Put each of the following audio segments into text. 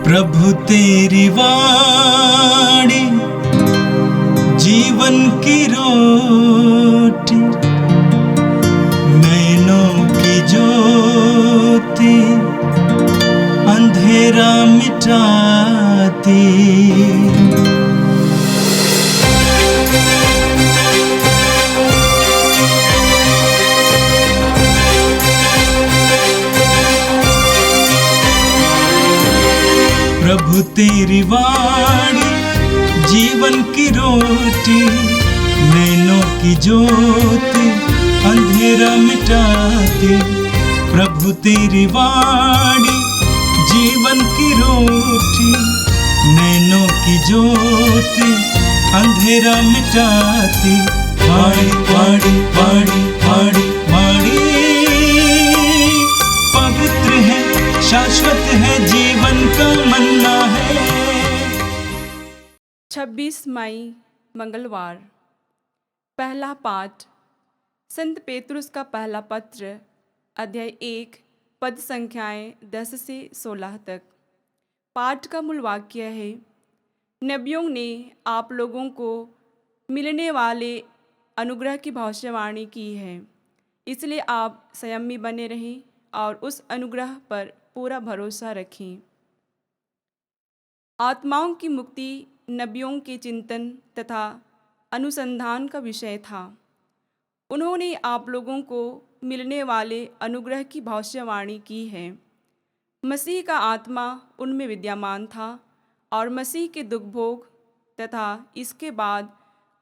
प्रभु तेरी वाणी जीवन की रोटी, नैनों की ज्योति अंधेरा मिटाती। प्रभु तेरी वाणी जीवन की रोटी, नैनों की ज्योति अंधेरा मिटाती। प्रभु तेरी वाणी जीवन की रोटी, नैनों की ज्योति अंधेरा मिटाती। वाणी वाणी वाणी वाणी वाणी पवित्र है, शाश्वत है, जीवन का मन्ना है। 26 मई मंगलवार। पहला पाठ संत पेतरुस का पहला पत्र, अध्याय 1, पद संख्याएं 10 से 16 तक। पाठ का मूल वाक्य है, नबियों ने आप लोगों को मिलने वाले अनुग्रह की भविष्यवाणी की है, इसलिए आप संयमी बने रहें और उस अनुग्रह पर पूरा भरोसा रखें। आत्माओं की मुक्ति नबियों के चिंतन तथा अनुसंधान का विषय था। उन्होंने आप लोगों को मिलने वाले अनुग्रह की भविष्यवाणी की है। मसीह का आत्मा उनमें विद्यमान था और मसीह के दुख भोग तथा इसके बाद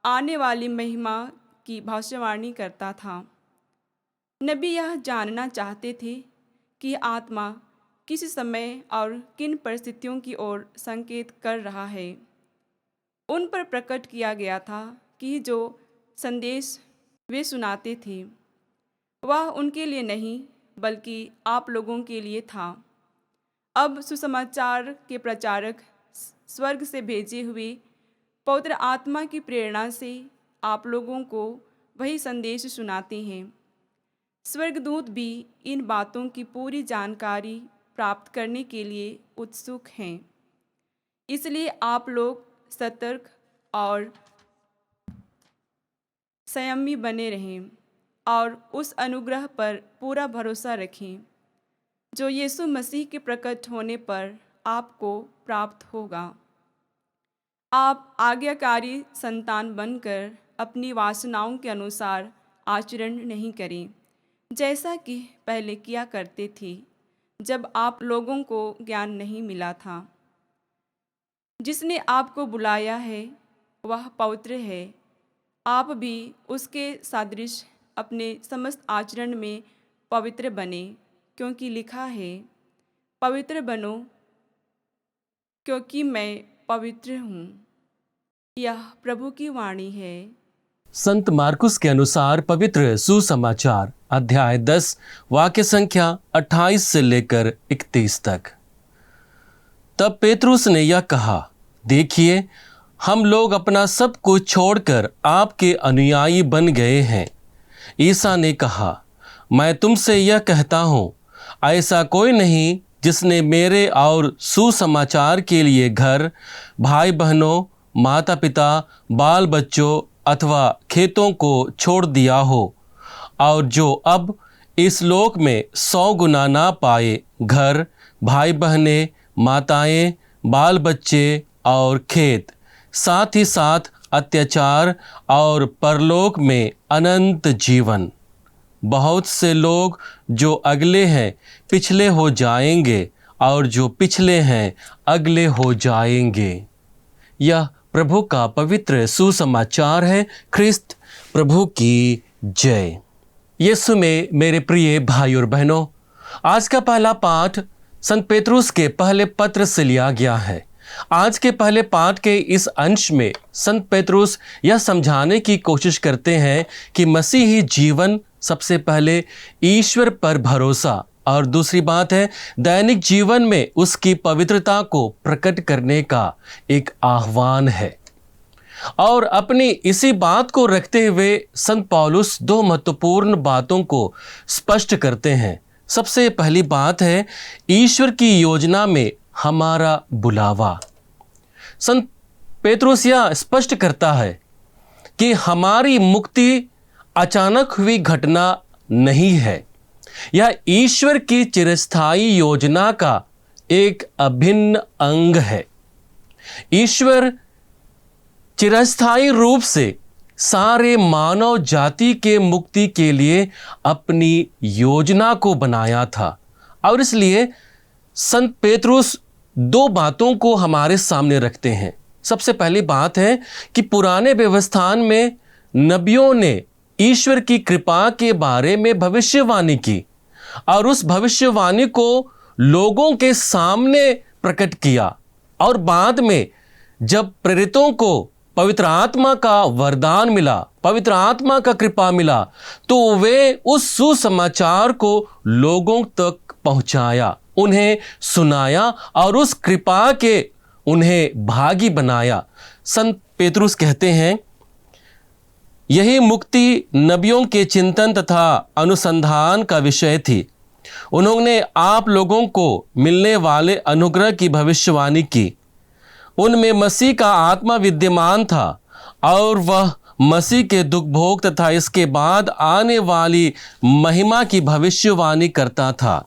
आने वाली महिमा की भविष्यवाणी करता था। नबी यह जानना चाहते थे कि आत्मा किस समय और किन परिस्थितियों की ओर संकेत कर रहा है। उन पर प्रकट किया गया था कि जो संदेश वे सुनाते थे वह उनके लिए नहीं बल्कि आप लोगों के लिए था। अब सुसमाचार के प्रचारक स्वर्ग से भेजे हुए पवित्र आत्मा की प्रेरणा से आप लोगों को वही संदेश सुनाते हैं। स्वर्गदूत भी इन बातों की पूरी जानकारी प्राप्त करने के लिए उत्सुक हैं। इसलिए आप लोग सतर्क और संयमी बने रहें और उस अनुग्रह पर पूरा भरोसा रखें जो यीशु मसीह के प्रकट होने पर आपको प्राप्त होगा। आप आज्ञाकारी संतान बनकर अपनी वासनाओं के अनुसार आचरण नहीं करें, जैसा कि पहले किया करते थे जब आप लोगों को ज्ञान नहीं मिला था। जिसने आपको बुलाया है वह पवित्र है। आप भी उसके सदृश अपने समस्त आचरण में पवित्र बने, क्योंकि लिखा है, पवित्र बनो क्योंकि मैं पवित्र हूँ। यह प्रभु की वाणी है। संत मार्कुस के अनुसार पवित्र सुसमाचार, अध्याय 10, वाक्य संख्या 28 से लेकर 31 तक। तब पेतरुस ने यह कहा, देखिए, हम लोग अपना सब कुछ छोड़कर आपके अनुयायी बन गए हैं। ईसा ने कहा, मैं तुमसे यह कहता हूँ, ऐसा कोई नहीं जिसने मेरे और सुसमाचार के लिए घर, भाई बहनों, माता पिता, बाल बच्चों अथवा खेतों को छोड़ दिया हो और जो अब इस लोक में 100 गुना ना पाए घर, भाई बहनें, माताएं, बाल बच्चे और खेत, साथ ही साथ अत्याचार और परलोक में अनंत जीवन। बहुत से लोग जो अगले हैं पिछले हो जाएंगे और जो पिछले हैं अगले हो जाएंगे। यह प्रभु का पवित्र सुसमाचार है। ख्रिस्त प्रभु की जय। यीशु में मेरे प्रिय भाई और बहनों, आज का पहला पाठ संत पेतरुस के पहले पत्र से लिया गया है। आज के पहले पाठ के इस अंश में संत पेतरुस यह समझाने की कोशिश करते हैं कि मसीही जीवन सबसे पहले ईश्वर पर भरोसा और दूसरी बात है दैनिक जीवन में उसकी पवित्रता को प्रकट करने का एक आह्वान है। और अपनी इसी बात को रखते हुए संत पौलुस 2 महत्वपूर्ण बातों को स्पष्ट करते हैं। सबसे पहली बात है, ईश्वर की योजना में हमारा बुलावा। संत पेत्रुस यह स्पष्ट करता है कि हमारी मुक्ति अचानक हुई घटना नहीं है, यह ईश्वर की चिरस्थायी योजना का एक अभिन्न अंग है। ईश्वर चिरस्थायी रूप से सारे मानव जाति के मुक्ति के लिए अपनी योजना को बनाया था, और इसलिए संत पेत्रुस दो बातों को हमारे सामने रखते हैं। सबसे पहली बात है कि पुराने व्यवस्थान में नबियों ने ईश्वर की कृपा के बारे में भविष्यवाणी की और उस भविष्यवाणी को लोगों के सामने प्रकट किया, और बाद में जब प्रेरितों को पवित्र आत्मा का वरदान मिला, पवित्र आत्मा का कृपा मिला, तो वे उस सुसमाचार को लोगों तक पहुंचाया, उन्हें सुनाया और उस कृपा के उन्हें भागी बनाया। संत पेत्रुस कहते हैं, यही मुक्ति नबियों के चिंतन तथा अनुसंधान का विषय थी। उन्होंने आप लोगों को मिलने वाले अनुग्रह की भविष्यवाणी की। उनमें मसीह का आत्मा विद्यमान था और वह मसीह के दुख भोग तथा इसके बाद आने वाली महिमा की भविष्यवाणी करता था।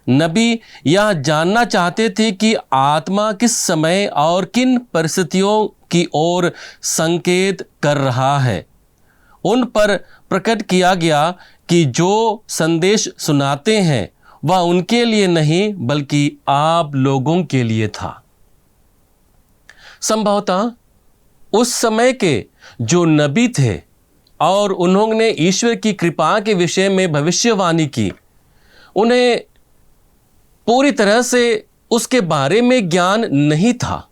नबी यह जानना चाहते थे कि आत्मा किस समय और किन परिस्थितियों की ओर संकेत कर रहा है। उन पर प्रकट किया गया कि जो संदेश सुनाते हैं वह उनके लिए नहीं बल्कि आप लोगों के लिए था। संभवतः उस समय के जो नबी थे और उन्होंने ईश्वर की कृपा के विषय में भविष्यवाणी की, उन्हें पूरी तरह से उसके बारे में ज्ञान नहीं था,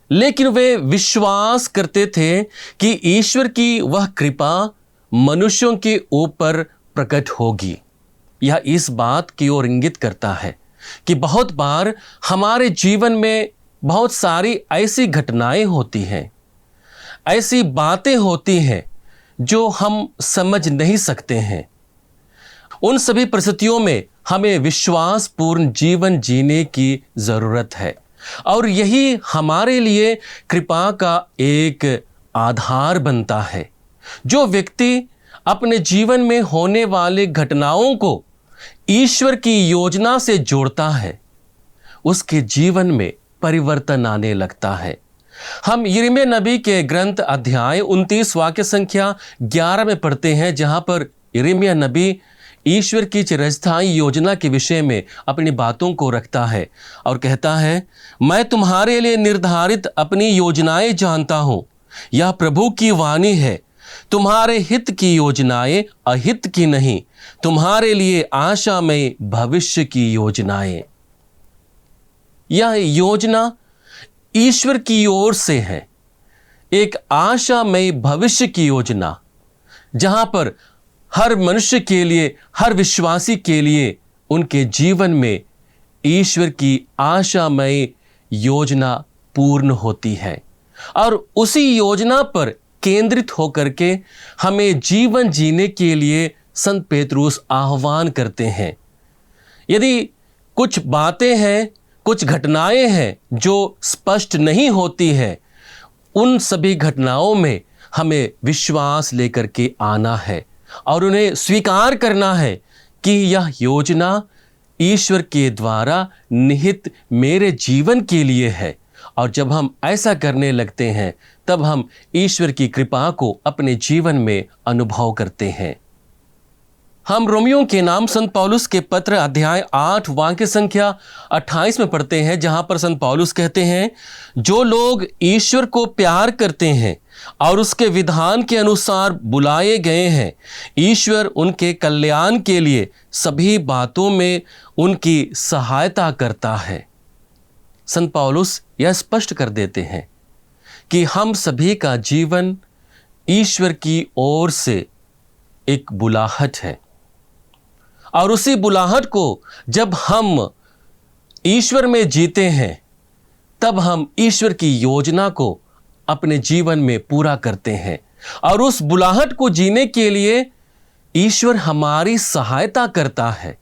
लेकिन वे विश्वास करते थे कि ईश्वर की वह कृपा मनुष्यों के ऊपर प्रकट होगी। यह इस बात की ओर इंगित करता है कि बहुत बार हमारे जीवन में बहुत सारी ऐसी घटनाएं होती हैं, ऐसी बातें होती हैं जो हम समझ नहीं सकते हैं। उन सभी परिस्थितियों में हमें विश्वासपूर्ण जीवन जीने की ज़रूरत है, और यही हमारे लिए कृपा का एक आधार बनता है। जो व्यक्ति अपने जीवन में होने वाले घटनाओं को ईश्वर की योजना से जोड़ता है, उसके जीवन में परिवर्तन आने लगता है। हम यिर्मयाह नबी के ग्रंथ अध्याय 29 वाक्य संख्या 11 में पढ़ते हैं, जहां पर यिर्मयाह नबी ईश्वर की चिरस्थायी योजना के विषय में अपनी बातों को रखता है और कहता है, मैं तुम्हारे लिए निर्धारित अपनी योजनाएं जानता हूं, यह प्रभु की वाणी है। तुम्हारे हित की योजनाएं अहित की नहीं, तुम्हारे लिए आशामय भविष्य की योजनाएं। यह योजना ईश्वर की ओर से है, एक आशामय भविष्य की योजना, जहां पर हर मनुष्य के लिए, हर विश्वासी के लिए उनके जीवन में ईश्वर की आशामय योजना पूर्ण होती है, और उसी योजना पर केंद्रित होकर के हमें जीवन जीने के लिए संत पेत्रुस आह्वान करते हैं। यदि कुछ बातें हैं, कुछ घटनाएं हैं जो स्पष्ट नहीं होती हैं, उन सभी घटनाओं में हमें विश्वास लेकर के आना है और उन्हें स्वीकार करना है कि यह योजना ईश्वर के द्वारा निहित मेरे जीवन के लिए है। और जब हम ऐसा करने लगते हैं, तब हम ईश्वर की कृपा को अपने जीवन में अनुभव करते हैं। हम रोमियों के नाम संत पौलुस के पत्र अध्याय 8 वाक्य संख्या 28 में पढ़ते हैं, जहां पर संत पौलुस कहते हैं, जो लोग ईश्वर को प्यार करते हैं और उसके विधान के अनुसार बुलाए गए हैं, ईश्वर उनके कल्याण के लिए सभी बातों में उनकी सहायता करता है। संत पौलुस यह स्पष्ट कर देते हैं कि हम सभी का जीवन ईश्वर की ओर से एक बुलाहट है, और उसी बुलाहट को जब हम ईश्वर में जीते हैं, तब हम ईश्वर की योजना को अपने जीवन में पूरा करते हैं। और उस बुलाहट को जीने के लिए ईश्वर हमारी सहायता करता है,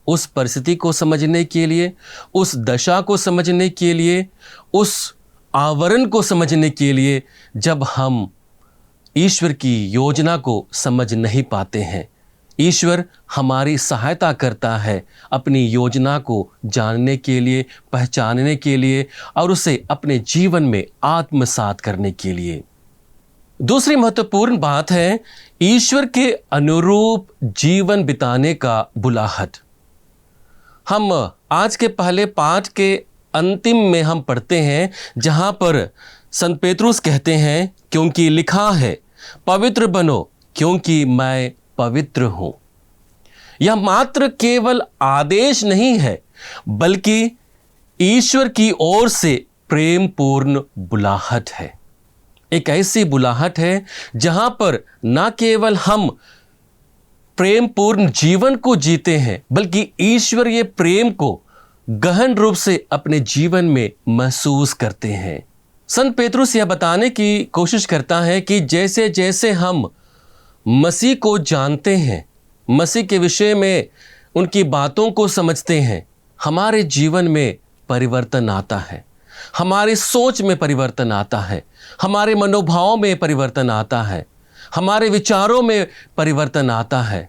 उस परिस्थिति को समझने के लिए, उस दशा को समझने के लिए, उस आवरण को समझने के लिए, जब हम ईश्वर की योजना को समझ नहीं पाते हैं। ईश्वर हमारी सहायता करता है अपनी योजना को जानने के लिए, पहचानने के लिए और उसे अपने जीवन में आत्मसात करने के लिए। दूसरी महत्वपूर्ण बात है ईश्वर के अनुरूप जीवन बिताने का बुलाहट। हम आज के पहले पाठ के अंतिम में हम पढ़ते हैं जहां पर संत पेतरुस कहते हैं, क्योंकि लिखा है पवित्र बनो क्योंकि मैं पवित्र हूं। यह मात्र केवल आदेश नहीं है बल्कि ईश्वर की ओर से प्रेम पूर्ण बुलाहट है। एक ऐसी बुलाहट है जहां पर ना केवल हम प्रेम पूर्ण जीवन को जीते हैं बल्कि ईश्वर ये प्रेम को गहन रूप से अपने जीवन में महसूस करते हैं। संत पेतरुस यह बताने की कोशिश करता है कि जैसे जैसे हम मसीह को जानते हैं, मसीह के विषय में उनकी बातों को समझते हैं, हमारे जीवन में परिवर्तन आता है, हमारी सोच में परिवर्तन आता है, हमारे मनोभाव में परिवर्तन आता है, हमारे विचारों में परिवर्तन आता है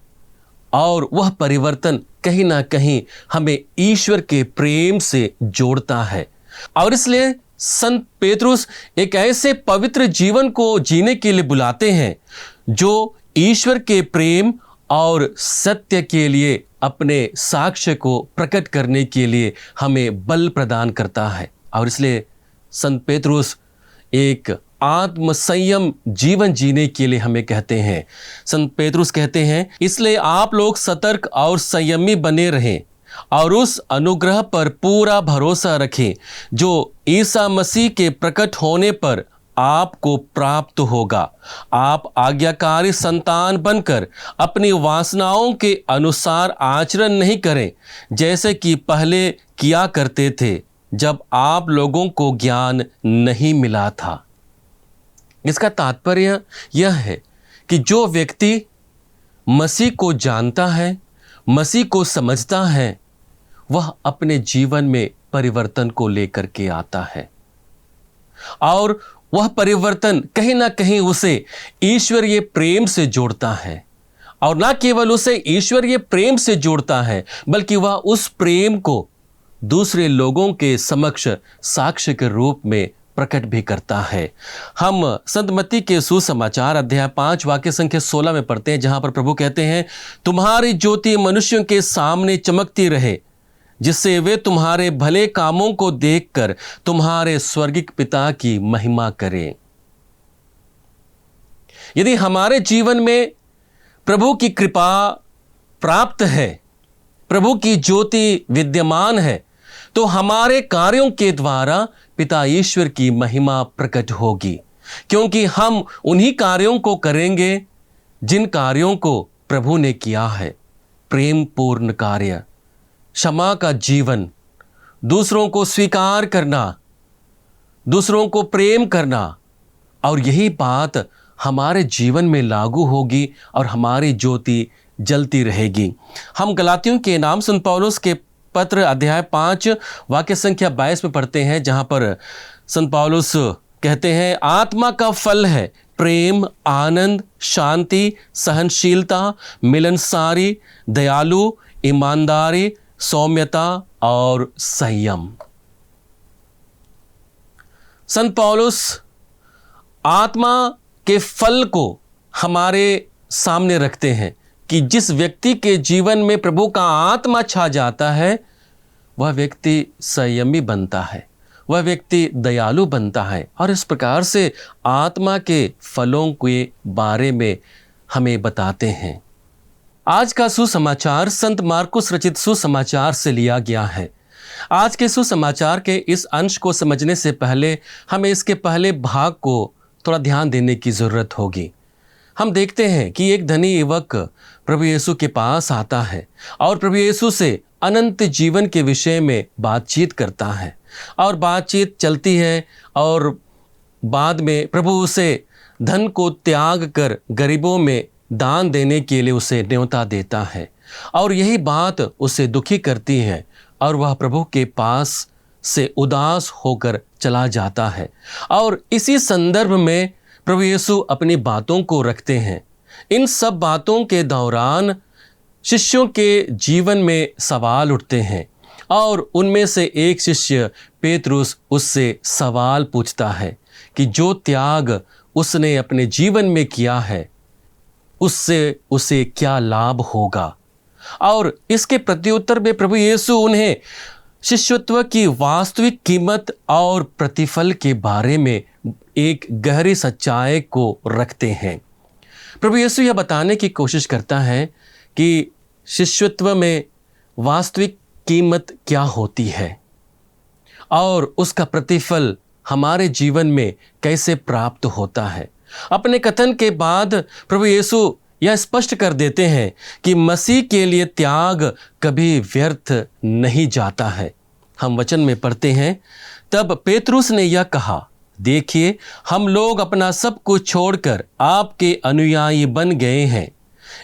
और वह परिवर्तन कहीं ना कहीं हमें ईश्वर के प्रेम से जोड़ता है। और इसलिए संत पेतरुस एक ऐसे पवित्र जीवन को जीने के लिए बुलाते हैं जो ईश्वर के प्रेम और सत्य के लिए अपने साक्ष्य को प्रकट करने के लिए हमें बल प्रदान करता है। और इसलिए संत पेतरुस एक आत्म संयम जीवन जीने के लिए हमें कहते हैं। संत पेतरुस कहते हैं, इसलिए आप लोग सतर्क और संयमी बने रहें और उस अनुग्रह पर पूरा भरोसा रखें जो ईसा मसीह के प्रकट होने पर आपको प्राप्त होगा। आप आज्ञाकारी संतान बनकर अपनी वासनाओं के अनुसार आचरण नहीं करें जैसे कि पहले किया करते थे जब आप लोगों को ज्ञान नहीं मिला था। इसका तात्पर्य यह है कि जो व्यक्ति मसीह को जानता है, मसीह को समझता है, वह अपने जीवन में परिवर्तन को लेकर के आता है और वह परिवर्तन कहीं ना कहीं उसे ईश्वरीय प्रेम से जोड़ता है। और ना केवल उसे ईश्वरीय प्रेम से जोड़ता है बल्कि वह उस प्रेम को दूसरे लोगों के समक्ष साक्ष्य के रूप में प्रकट भी करता है। हम संत मत्ती के सुसमाचार अध्याय 5 वाक्य संख्या 16 में पढ़ते हैं जहां पर प्रभु कहते हैं, तुम्हारी ज्योति मनुष्यों के सामने चमकती रहे जिससे वे तुम्हारे भले कामों को देखकर तुम्हारे स्वर्गिक पिता की महिमा करें। यदि हमारे जीवन में प्रभु की कृपा प्राप्त है, प्रभु की ज्योति विद्यमान है, तो हमारे कार्यों के द्वारा पिता ईश्वर की महिमा प्रकट होगी, क्योंकि हम उन्हीं कार्यों को करेंगे जिन कार्यों को प्रभु ने किया है। प्रेम पूर्ण कार्य, क्षमा का जीवन, दूसरों को स्वीकार करना, दूसरों को प्रेम करना, और यही बात हमारे जीवन में लागू होगी और हमारी ज्योति जलती रहेगी। हम गलातियों के नाम संत पौलुस के पत्र अध्याय 5 वाक्य संख्या 22 में पढ़ते हैं जहां पर संत पौलुस कहते हैं, आत्मा का फल है प्रेम, आनंद, शांति, सहनशीलता, मिलनसारी, दयालु, ईमानदारी, सौम्यता और संयम। संत पौलुस आत्मा के फल को हमारे सामने रखते हैं कि जिस व्यक्ति के जीवन में प्रभु का आत्मा छा जाता है वह व्यक्ति संयमी बनता है, वह व्यक्ति दयालु बनता है। और इस प्रकार से आत्मा के फलों के बारे में हमें बताते हैं। आज का सुसमाचार संत मार्कुस रचित सुसमाचार से लिया गया है। आज के सुसमाचार के इस अंश को समझने से पहले हमें इसके पहले भाग को थोड़ा ध्यान देने की ज़रूरत होगी। हम देखते हैं कि एक धनी युवक प्रभु यीशु के पास आता है और प्रभु यीशु से अनंत जीवन के विषय में बातचीत करता है और बातचीत चलती है और बाद में प्रभु उसे धन को त्याग कर गरीबों में दान देने के लिए उसे न्योता देता है। और यही बात उसे दुखी करती है और वह प्रभु के पास से उदास होकर चला जाता है। और इसी संदर्भ में प्रभु यीशु अपनी बातों को रखते हैं। इन सब बातों के दौरान शिष्यों के जीवन में सवाल उठते हैं और उनमें से एक शिष्य पेतरुस उससे सवाल पूछता है कि जो त्याग उसने अपने जीवन में किया है उससे उसे क्या लाभ होगा। और इसके प्रत्युत्तर में प्रभु यीशु उन्हें शिष्यत्व की वास्तविक कीमत और प्रतिफल के बारे में एक गहरी सच्चाई को रखते हैं। प्रभु यीशु यह बताने की कोशिश करता है कि शिष्यत्व में वास्तविक कीमत क्या होती है और उसका प्रतिफल हमारे जीवन में कैसे प्राप्त होता है। अपने कथन के बाद प्रभु यीशु यह स्पष्ट कर देते हैं कि मसीह के लिए त्याग कभी व्यर्थ नहीं जाता है। हम वचन में पढ़ते हैं, तब पेतरुस ने यह कहा, देखिए हम लोग अपना सब कुछ छोड़कर आपके अनुयायी बन गए हैं।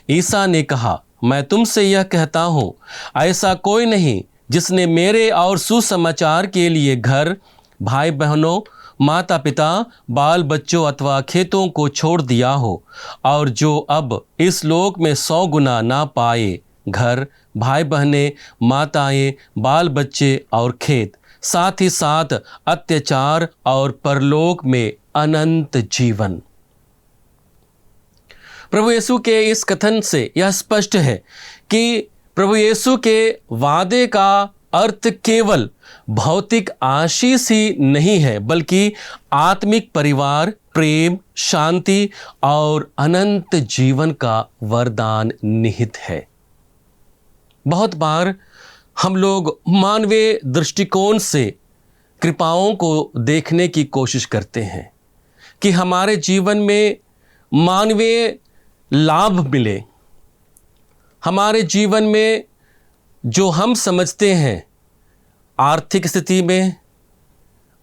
ईसा ने कहा, मैं तुमसे यह कहता हूँ, ऐसा कोई नहीं जिसने मेरे और सुसमाचार के लिए घर, भाई बहनों, माता पिता, बाल बच्चों अथवा खेतों को छोड़ दिया हो और जो अब इस लोक में 100 गुना ना पाए, घर, भाई बहनें, माताएं, बाल बच्चे और खेत, साथ ही साथ अत्याचार और परलोक में अनंत जीवन। प्रभु यीशु के इस कथन से यह स्पष्ट है कि प्रभु यीशु के वादे का अर्थ केवल भौतिक आशीष ही नहीं है, बल्कि आत्मिक परिवार, प्रेम, शांति और अनंत जीवन का वरदान निहित है। बहुत बार हम लोग मानवीय दृष्टिकोण से कृपाओं को देखने की कोशिश करते हैं कि हमारे जीवन में मानवीय लाभ मिले, हमारे जीवन में जो हम समझते हैं आर्थिक स्थिति में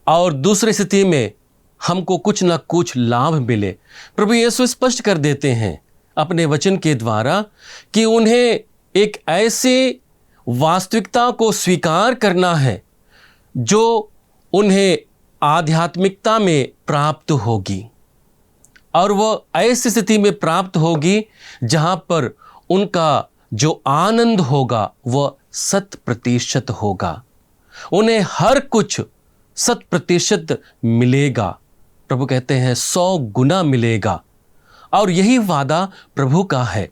और दूसरी स्थिति में हमको कुछ न कुछ लाभ मिले। प्रभु यीशु स्पष्ट कर देते हैं अपने वचन के द्वारा कि उन्हें एक ऐसे वास्तविकता को स्वीकार करना है जो उन्हें आध्यात्मिकता में प्राप्त होगी, और वह ऐसी स्थिति में प्राप्त होगी जहाँ पर उनका जो आनंद होगा वह 100% होगा। उन्हें हर कुछ 100% मिलेगा। प्रभु कहते हैं 100 गुना मिलेगा, और यही वादा प्रभु का है।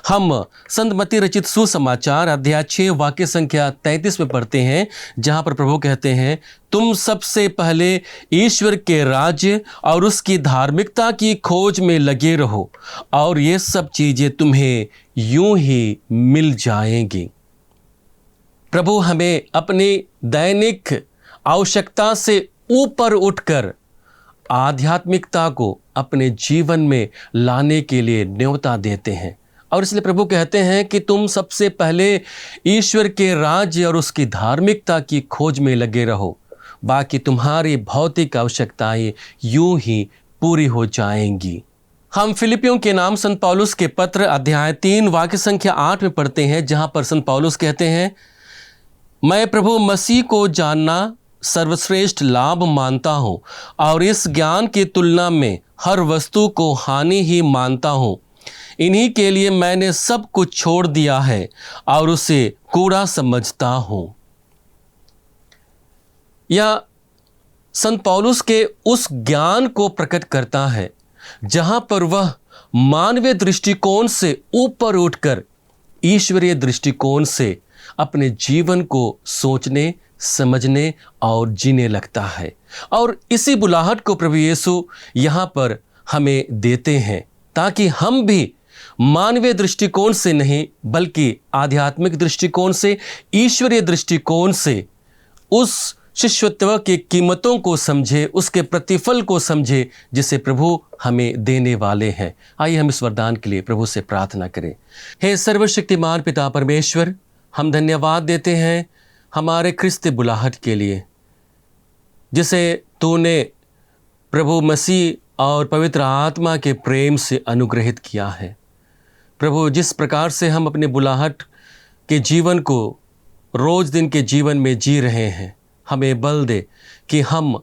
हम संत मत्ती रचित सुसमाचार अध्याय 6 वाक्य संख्या 33 में पढ़ते हैं, जहां पर प्रभु कहते हैं, तुम सबसे पहले ईश्वर के राज्य और उसकी धार्मिकता की खोज में लगे रहो और ये सब चीजें तुम्हें यूं ही मिल जाएंगी। प्रभु हमें अपनी दैनिक आवश्यकता से ऊपर उठकर आध्यात्मिकता को अपने जीवन में लाने के लिए न्योता देते हैं, और इसलिए प्रभु कहते हैं कि तुम सबसे पहले ईश्वर के राज्य और उसकी धार्मिकता की खोज में लगे रहो, बाकी तुम्हारी भौतिक आवश्यकताएं यूं ही पूरी हो जाएंगी। हम फिलिपियों के नाम संत पौलुस के पत्र अध्याय 3 वाक्य संख्या 8 में पढ़ते हैं, जहां पर संत पौलुस कहते हैं, मैं प्रभु मसीह को जानना सर्वश्रेष्ठ लाभ मानता हूँ और इस ज्ञान की तुलना में हर वस्तु को हानि ही मानता हूँ। इन्हीं के लिए मैंने सब कुछ छोड़ दिया है और उसे कूड़ा समझता हूँ। यह संत पौलुस के उस ज्ञान को प्रकट करता है जहां पर वह मानवीय दृष्टिकोण से ऊपर उठकर ईश्वरीय दृष्टिकोण से अपने जीवन को सोचने, समझने और जीने लगता है। और इसी बुलाहट को प्रभु यीशु यहाँ पर हमें देते हैं, ताकि हम भी मानवीय दृष्टिकोण से नहीं बल्कि आध्यात्मिक दृष्टिकोण से, ईश्वरीय दृष्टिकोण से उस शिष्यत्व की कीमतों को समझे, उसके प्रतिफल को समझे जिसे प्रभु हमें देने वाले हैं। आइए हम इस वरदान के लिए प्रभु से प्रार्थना करें। हे सर्वशक्तिमान पिता परमेश्वर, हम धन्यवाद देते हैं हमारे ख्रिस्त बुलाहट के लिए, जिसे तूने प्रभु मसीह और पवित्र आत्मा के प्रेम से अनुग्रहित किया है। प्रभु, जिस प्रकार से हम अपनी बुलाहट के जीवन को रोज दिन के जीवन में जी रहे हैं, हमें बल दे कि हम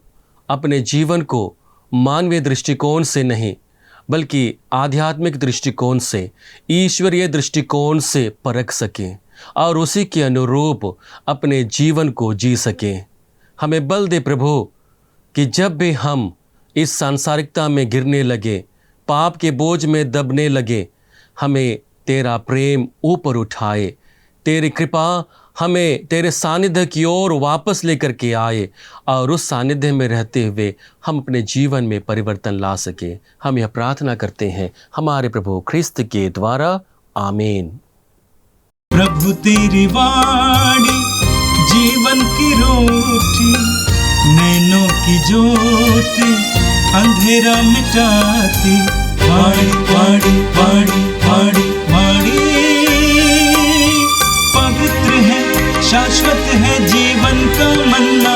अपने जीवन को मानवीय दृष्टिकोण से नहीं बल्कि आध्यात्मिक दृष्टिकोण से, ईश्वरीय दृष्टिकोण से परख सकें और उसी के अनुरूप अपने जीवन को जी सकें। हमें बल दे प्रभु कि जब भी हम इस सांसारिकता में गिरने लगे, पाप के बोझ में दबने लगे, हमें तेरा प्रेम ऊपर उठाए, तेरी कृपा हमें तेरे सानिध्य की ओर वापस लेकर के आए और उस सानिध्य में रहते हुए हम अपने जीवन में परिवर्तन ला सके। हम यह प्रार्थना करते हैं हमारे प्रभु ख्रिस्त के द्वारा, आमीन। प्रभु तेरी वाणी जीवन की रोटी, नैनों की ज्योति अंधेरा मिटाती। वाणी वाणी वाणी वाणी वाणी पवित्र है, शाश्वत है, जीवन का मन्ना